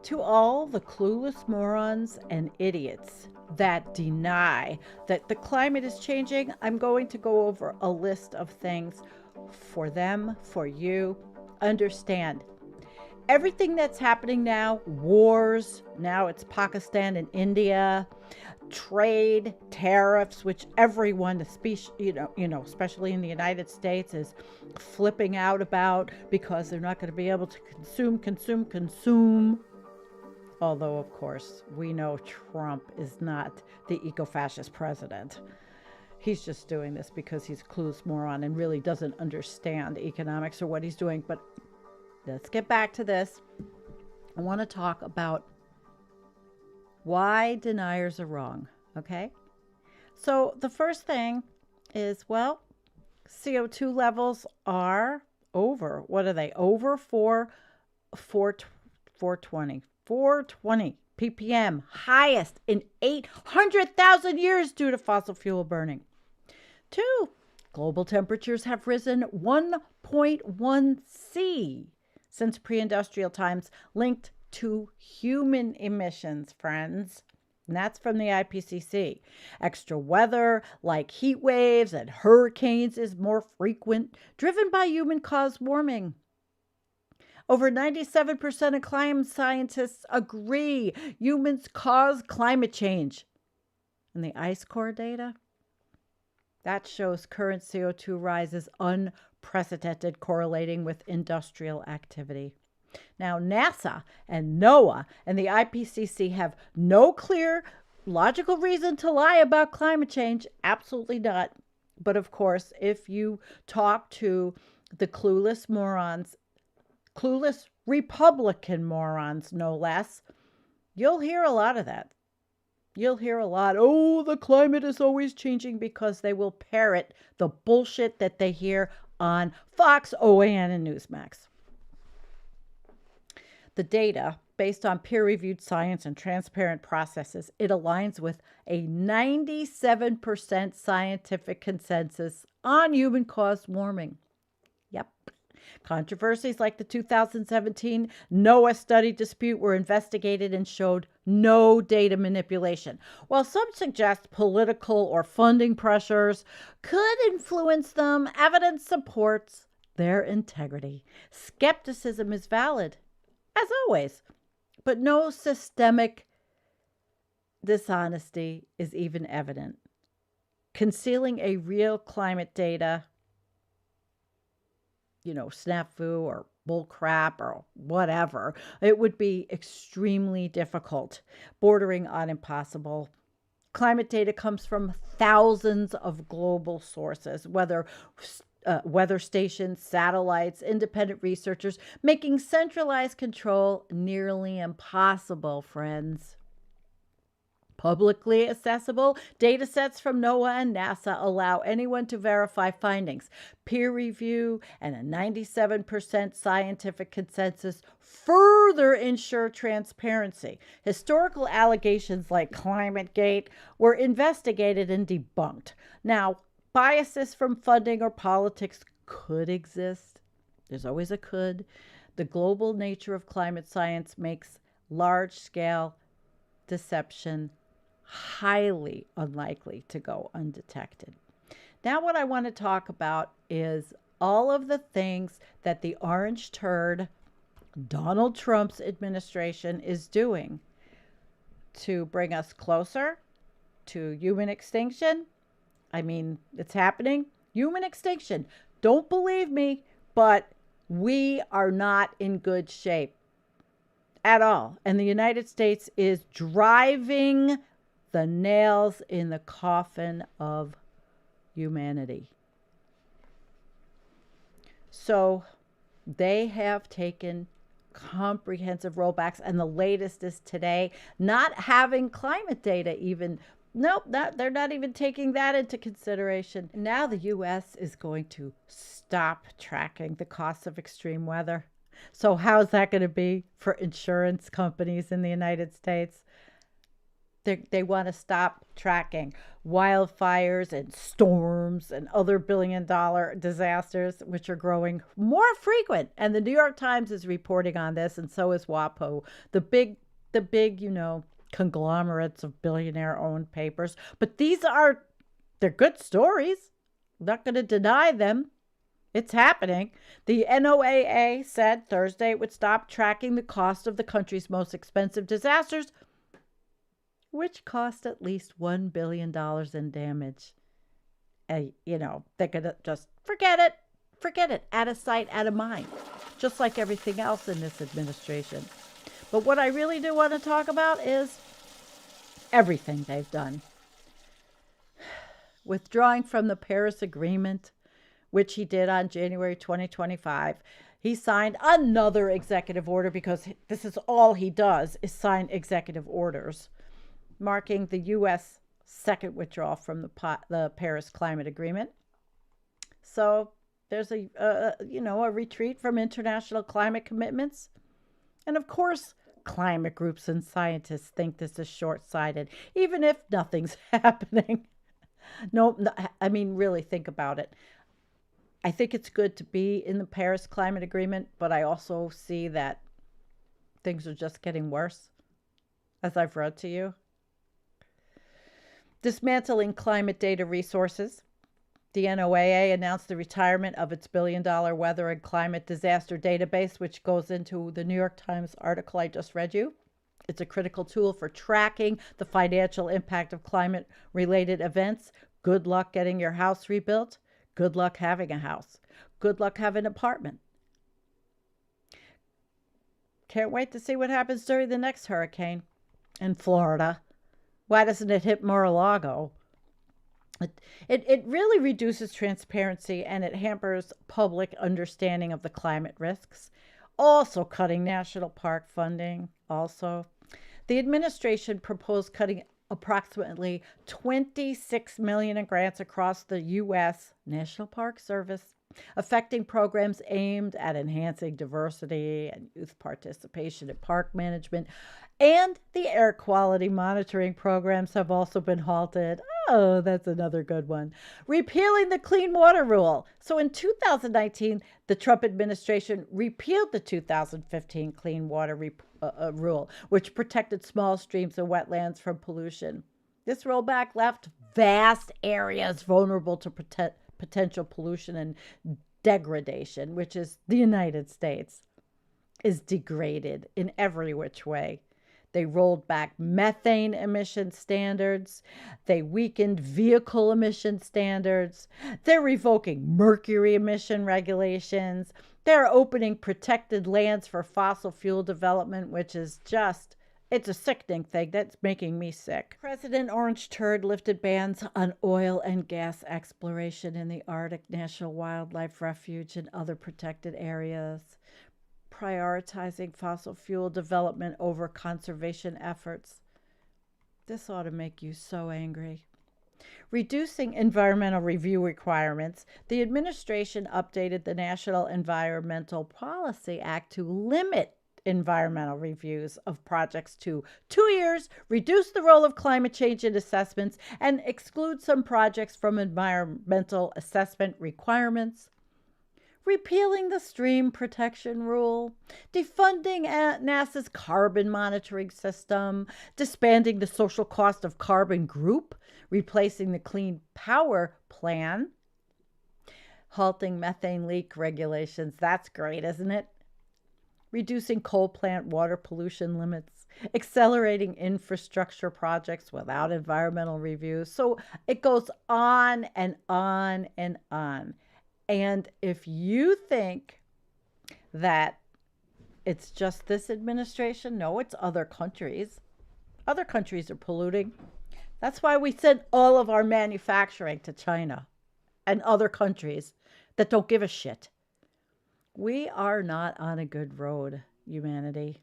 To all the clueless morons and idiots that deny that the climate is changing, I'm going to go over a list of things for them, for you. Understand everything that's happening now, wars, now it's Pakistan and India, trade, tariffs, which everyone, especially in the United States, is flipping out about because they're not going to be able to consume. Although, of course, we know Trump is not the eco-fascist president. He's just doing this because he's a clueless moron and really doesn't understand economics or what he's doing. But let's get back to this. I want to talk about why deniers are wrong, okay? So the first thing is, well, CO2 levels are over. What are they? Over 420 ppm, highest in 800,000 years due to fossil fuel burning. 2, global temperatures have risen 1.1 C since pre-industrial times, linked to human emissions, friends. And that's from the IPCC. Extra weather like heat waves and hurricanes is more frequent, driven by human-caused warming. Over 97% of climate scientists agree humans cause climate change. And the ice core data? That shows current CO2 rise is unprecedented, correlating with industrial activity. Now, NASA and NOAA and the IPCC have no clear, logical reason to lie about climate change. Absolutely not. But of course, if you talk to the clueless morons, clueless Republican morons, no less, you'll hear a lot of that. You'll hear a lot, oh, the climate is always changing, because they will parrot the bullshit that they hear on Fox, OAN, and Newsmax. The data, based on peer-reviewed science and transparent processes, it aligns with a 97% scientific consensus on human-caused warming. Yep. Controversies like the 2017 NOAA study dispute were investigated and showed no data manipulation. While some suggest political or funding pressures could influence them, evidence supports their integrity. Skepticism is valid, as always, but no systemic dishonesty is even evident. Concealing a real climate data, snafu or bullcrap or whatever, it would be extremely difficult, bordering on impossible. Climate data comes from thousands of global sources, whether weather stations, satellites, independent researchers, making centralized control nearly impossible, friends. Publicly accessible data sets from NOAA and NASA allow anyone to verify findings. Peer review and a 97% scientific consensus further ensure transparency. Historical allegations like ClimateGate were investigated and debunked. Now, biases from funding or politics could exist. There's always a could. The global nature of climate science makes large-scale deception highly unlikely to go undetected. Now, what I want to talk about is all of the things that the orange turd, Donald Trump's administration, is doing to bring us closer to human extinction. I mean, it's happening. Human extinction. Don't believe me, but we are not in good shape at all. And the United States is driving the nails in the coffin of humanity. So they have taken comprehensive rollbacks, and the latest is today, not having climate data even. Nope, they're not even taking that into consideration. Now the U.S. is going to stop tracking the costs of extreme weather. So how's that going to be for insurance companies in the United States? They want to stop tracking wildfires and storms and other billion-dollar disasters, which are growing more frequent. And the New York Times is reporting on this, and so is WAPO, the big, conglomerates of billionaire-owned papers. But they're good stories. I'm not going to deny them. It's happening. The NOAA said Thursday it would stop tracking the cost of the country's most expensive disasters, which cost at least $1 billion in damage. They're going to just forget it. Forget it. Out of sight, out of mind. Just like everything else in this administration. But what I really do want to talk about is everything they've done. Withdrawing from the Paris Agreement, which he did on January 2025. He signed another executive order because this is all he does is sign executive orders, marking the U.S. second withdrawal from the Paris Climate Agreement. So there's a retreat from international climate commitments. And of course, climate groups and scientists think this is short-sighted, even if nothing's happening. No, I mean, really think about it. I think it's good to be in the Paris Climate Agreement, but I also see that things are just getting worse, as I've read to you. Dismantling climate data resources. The NOAA announced the retirement of its billion-dollar weather and climate disaster database, which goes into the New York Times article I just read you. It's a critical tool for tracking the financial impact of climate-related events. Good luck getting your house rebuilt. Good luck having a house. Good luck having an apartment. Can't wait to see what happens during the next hurricane in Florida. Why doesn't it hit Mar-a-Lago? It really reduces transparency and it hampers public understanding of the climate risks. Also cutting national park funding. Also, the administration proposed cutting approximately $26 million in grants across the U.S. National Park Service, affecting programs aimed at enhancing diversity and youth participation in park management. And the air quality monitoring programs have also been halted. Oh, that's another good one. Repealing the Clean Water Rule. So in 2019, the Trump administration repealed the 2015 Clean Water Rule, which protected small streams and wetlands from pollution. This rollback left vast areas vulnerable to potential pollution and degradation, which is the United States, is degraded in every which way. They rolled back methane emission standards. They weakened vehicle emission standards. They're revoking mercury emission regulations. They're opening protected lands for fossil fuel development, which is it's a sickening thing. That's making me sick. President Orange Turd lifted bans on oil and gas exploration in the Arctic National Wildlife Refuge and other protected areas, prioritizing fossil fuel development over conservation efforts. This ought to make you so angry. Reducing environmental review requirements. The administration updated the National Environmental Policy Act to limit environmental reviews of projects to 2 years, reduce the role of climate change in assessments, and exclude some projects from environmental assessment requirements. Repealing the Stream Protection Rule, defunding NASA's carbon monitoring system, disbanding the Social Cost of Carbon Group, replacing the Clean Power Plan, halting methane leak regulations. That's great, isn't it? Reducing coal plant water pollution limits, accelerating infrastructure projects without environmental reviews. So it goes on and on and on. And if you think that it's just this administration, no, it's other countries. Other countries are polluting. That's why we send all of our manufacturing to China and other countries that don't give a shit. We are not on a good road, humanity.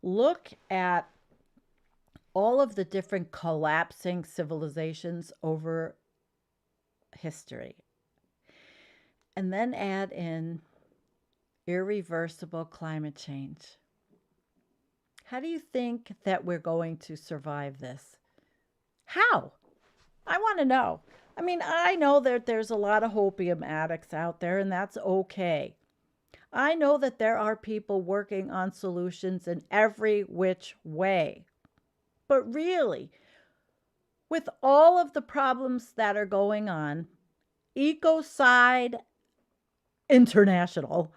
Look at all of the different collapsing civilizations over history. And then add in irreversible climate change. How do you think that we're going to survive this? How? I want to know. I mean, I know that there's a lot of hopium addicts out there, and that's okay. I know that there are people working on solutions in every which way. But really, with all of the problems that are going on, Ecocide International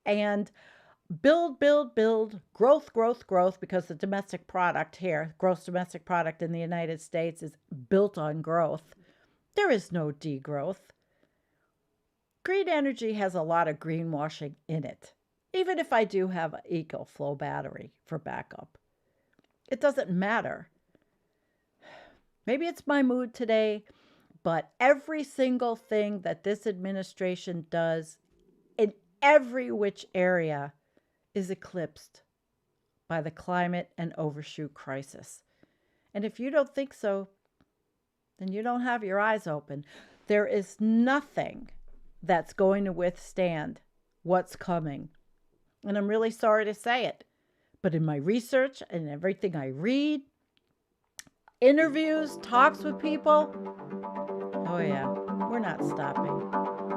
and build, growth, because the domestic product here, gross domestic product in the United States is built on growth. There is no degrowth. Green energy has a lot of greenwashing in it. Even if I do have an EcoFlow battery for backup, it doesn't matter. Maybe it's my mood today, but every single thing that this administration does in every which area is eclipsed by the climate and overshoot crisis. And if you don't think so, then you don't have your eyes open. There is nothing that's going to withstand what's coming. And I'm really sorry to say it, but in my research and everything I read, interviews, talks with people, oh yeah, we're not stopping.